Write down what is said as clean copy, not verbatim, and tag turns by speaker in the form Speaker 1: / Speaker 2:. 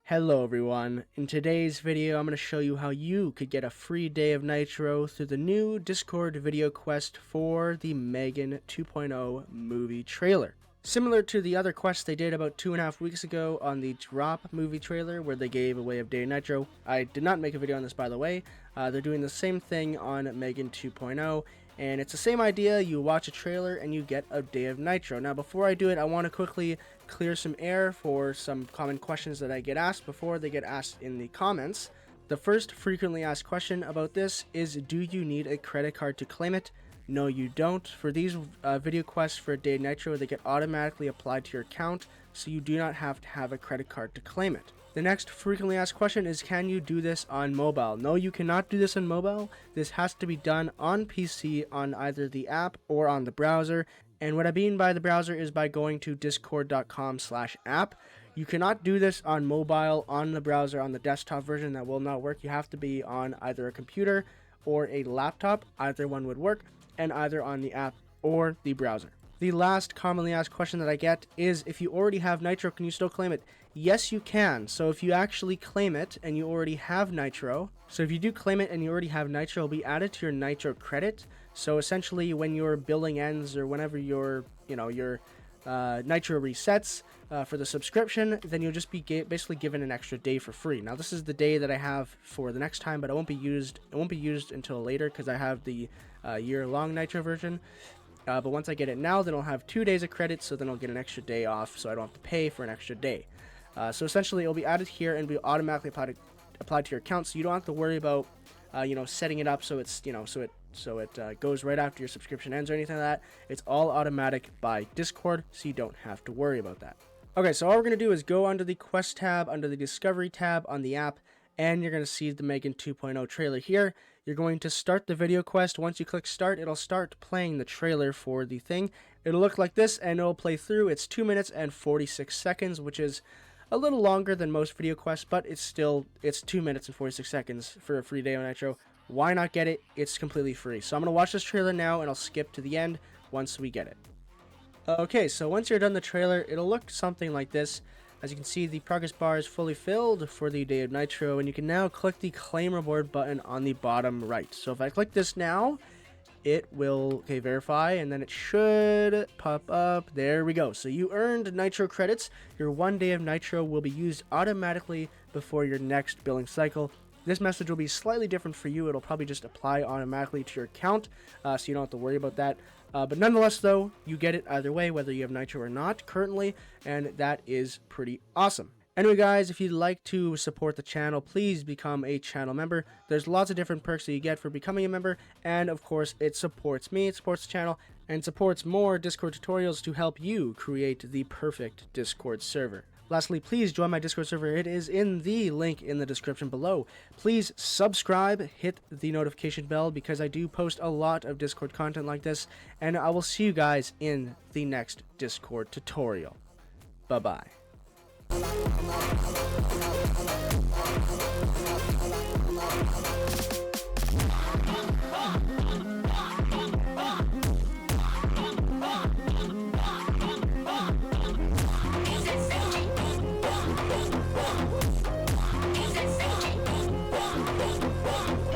Speaker 1: Hello everyone, in today's video I'm going to show you how you could get a free day of Nitro through the new Discord video quest for the Megan 2.0 movie trailer. Similar to the other quests they did about 2.5 weeks ago on the Drop movie trailer where they gave away a day of Nitro. I did not make a video on this, by the way. They're doing the same thing on Megan 2.0. And it's the same idea. You watch a trailer and you get a day of Nitro. Now before I do it, I want to quickly clear some air for some common questions that I get asked before they get asked in the comments. The first frequently asked question about this is, do you need a credit card to claim it? No, you don't. For these video quests for a day of Nitro, they get automatically applied to your account, so you do not have to have a credit card to claim it. The next frequently asked question is, can you do this on mobile? No, you cannot do this on mobile. This has to be done on PC on either the app or on the browser. And what I mean by the browser is by going to discord.com/app. You cannot do this on mobile, on the browser, on the desktop version. That will not work. You have to be on either a computer or a laptop. Either one would work, and either on the app or the browser. The last commonly asked question that I get is, if you already have Nitro, can you still claim it? Yes, you can. So if you actually claim it and you already have Nitro, so if you do claim it and you already have Nitro, it'll be added to your Nitro credit. So essentially when your billing ends or whenever your Nitro resets for the subscription, then you'll just be basically given an extra day for free. Now this is the day that I have for the next time, but it won't be used until later because I have the year-long Nitro version. But once I get it now, then I'll have 2 days of credit, so then I'll get an extra day off, so I don't have to pay for an extra day. So essentially, it'll be added here and be automatically applied to your account, so you don't have to worry about, setting it up so it's, so it goes right after your subscription ends or anything like that. It's all automatic by Discord, so you don't have to worry about that. Okay, so all we're gonna do is go under the Quest tab, under the Discovery tab on the app, and you're gonna see the Megan 2.0 trailer here. You're going to start the video quest. Once you click start, it'll start playing the trailer for the thing. It'll look like this and it'll play through. It's 2 minutes and 46 seconds, which is a little longer than most video quests, but it's 2 minutes and 46 seconds for a free day on Nitro. Why not get it? It's completely free. So I'm gonna watch this trailer now and I'll skip to the end once we get it. Okay, so once you're done the trailer, it'll look something like this. As you can see, the progress bar is fully filled for the day of Nitro, and you can now click the claim reward button on the bottom right. So if I click this now, it will verify, and then it should pop up. There we go. So you earned Nitro credits. Your 1 day of Nitro will be used automatically before your next billing cycle. This message will be slightly different for you. It'll probably just apply automatically to your account, so you don't have to worry about that. But nonetheless, though, you get it either way, whether you have Nitro or not currently, and that is pretty awesome. Anyway, guys, if you'd like to support the channel, please become a channel member. There's lots of different perks that you get for becoming a member, and of course, it supports me, it supports the channel, and supports more Discord tutorials to help you create the perfect Discord server. Lastly, please join my Discord server. It is in the link in the description below. Please subscribe, hit the notification bell because I do post a lot of Discord content like this, and I will see you guys in the next Discord tutorial. Bye-bye.